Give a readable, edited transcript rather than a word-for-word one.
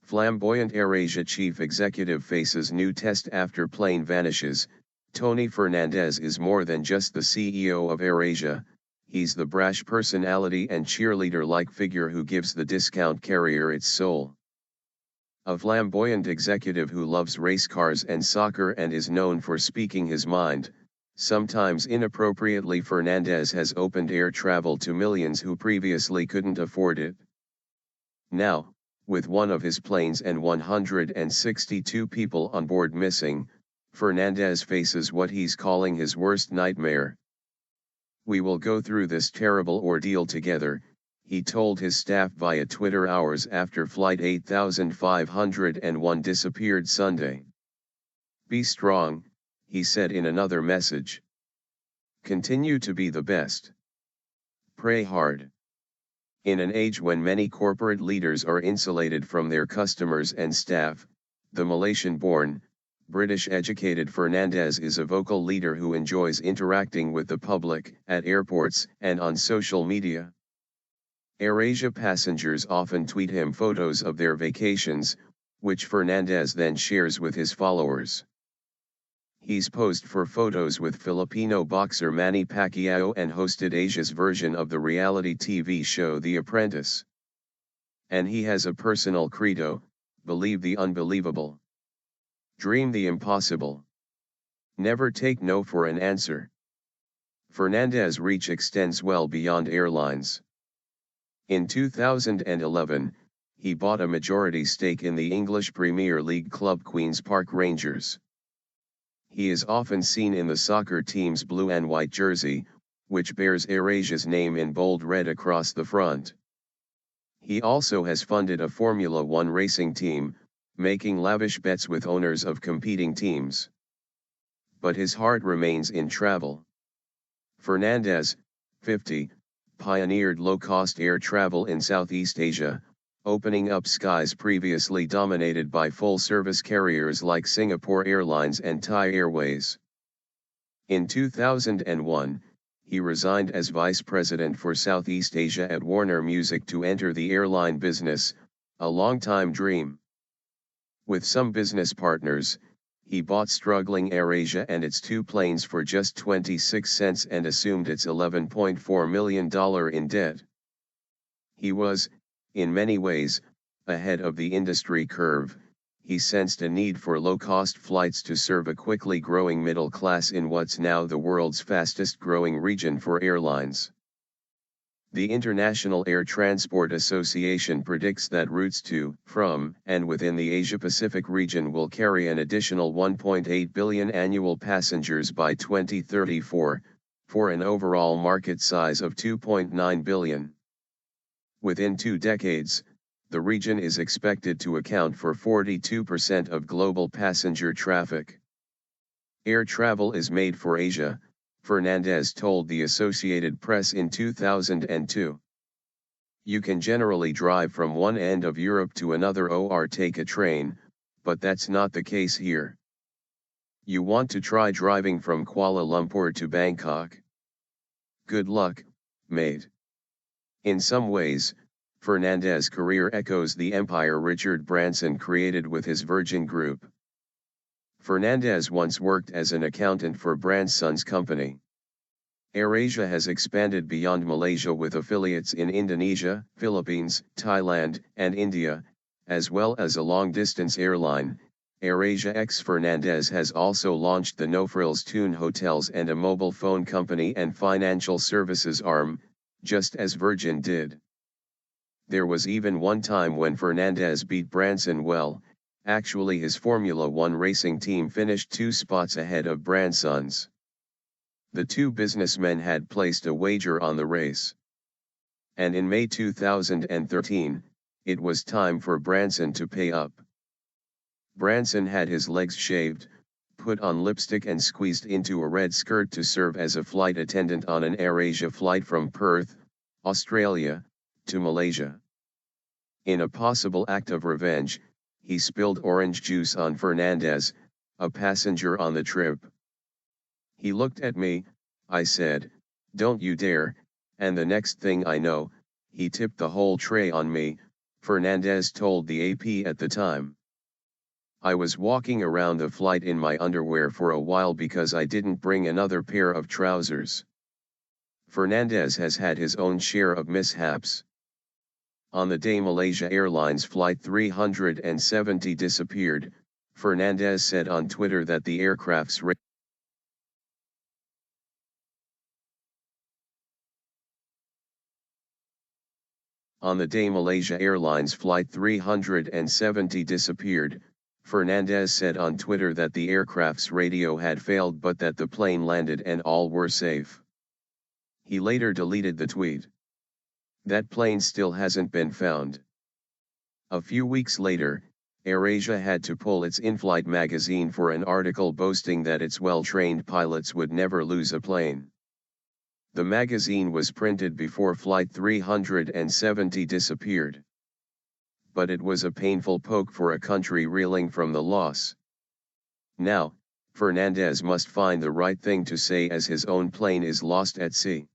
Flamboyant AirAsia chief executive faces new test after plane vanishes. Tony Fernandes is more than just the CEO of AirAsia, he's the brash personality and cheerleader-like figure who gives the discount carrier its soul. A flamboyant executive who loves race cars and soccer and is known for speaking his mind, sometimes inappropriately. Fernandes has opened air travel to millions who previously couldn't afford it. Now, with one of his planes and 162 people on board missing, Fernandes faces what he's calling his worst nightmare. "We will go through this terrible ordeal together," he told his staff via Twitter hours after Flight 8501 disappeared Sunday. "Be strong," he said in another message. "Continue to be the best. Pray hard." In an age when many corporate leaders are insulated from their customers and staff, the Malaysian-born, British-educated Fernandes is a vocal leader who enjoys interacting with the public, at airports, and on social media. AirAsia passengers often tweet him photos of their vacations, which Fernandes then shares with his followers. He's posed for photos with Filipino boxer Manny Pacquiao and hosted Asia's version of the reality TV show The Apprentice. And he has a personal credo: believe the unbelievable. Dream the impossible. Never take no for an answer. Fernandes' reach extends well beyond airlines. In 2011, he bought a majority stake in the English Premier League club Queen's Park Rangers. He is often seen in the soccer team's blue and white jersey, which bears AirAsia's name in bold red across the front. He also has funded a Formula One racing team, making lavish bets with owners of competing teams. But his heart remains in travel. Fernandes, 50, pioneered low-cost air travel in Southeast Asia, opening up skies previously dominated by full-service carriers like Singapore Airlines and Thai Airways. In 2001, he resigned as vice president for Southeast Asia at Warner Music to enter the airline business, a long-time dream. With some business partners, he bought struggling AirAsia and its 2 planes for just 26 cents and assumed its $11.4 million in debt. He was, in many ways, ahead of the industry curve. He sensed a need for low-cost flights to serve a quickly growing middle class in what's now the world's fastest-growing region for airlines. The International Air Transport Association predicts that routes to, from, and within the Asia-Pacific region will carry an additional 1.8 billion annual passengers by 2034, for an overall market size of 2.9 billion. Within 2 decades, the region is expected to account for 42% of global passenger traffic. Air travel is made for Asia, Fernandes told the Associated Press in 2002. You can generally drive from one end of Europe to another or take a train, but that's not the case here. You want to try driving from Kuala Lumpur to Bangkok? Good luck, mate. In some ways, Fernandes' career echoes the empire Richard Branson created with his Virgin Group. Fernandes once worked as an accountant for Branson's company. AirAsia has expanded beyond Malaysia with affiliates in Indonesia, Philippines, Thailand, and India, as well as a long-distance airline. AirAsia ex-Fernandes has also launched the No Frills Tune Hotels and a mobile phone company and financial services arm, just as Virgin did. There was even one time when Fernandes beat Branson well. Actually, his Formula One racing team finished 2 spots ahead of Branson's. The 2 businessmen had placed a wager on the race. And in May 2013, it was time for Branson to pay up. Branson had his legs shaved, put on lipstick and squeezed into a red skirt to serve as a flight attendant on an AirAsia flight from Perth, Australia, to Malaysia. In a possible act of revenge, he spilled orange juice on Fernandes, a passenger on the trip. He looked at me, I said, "Don't you dare," and the next thing I know, he tipped the whole tray on me. Fernandes told the AP at the time. "I was walking around the flight in my underwear for a while because I didn't bring another pair of trousers." Fernandes has had his own share of mishaps. On the day Malaysia Airlines Flight 370 disappeared, Fernandes said on Twitter that the aircraft's On the day Malaysia Airlines Flight 370 disappeared, Fernandes said on Twitter that the aircraft's radio had failed but that the plane landed and all were safe. He later deleted the tweet. That plane still hasn't been found. A few weeks later, AirAsia had to pull its in-flight magazine for an article boasting that its well-trained pilots would never lose a plane. The magazine was printed before Flight 370 disappeared. But it was a painful poke for a country reeling from the loss. Now, Fernandes must find the right thing to say as his own plane is lost at sea.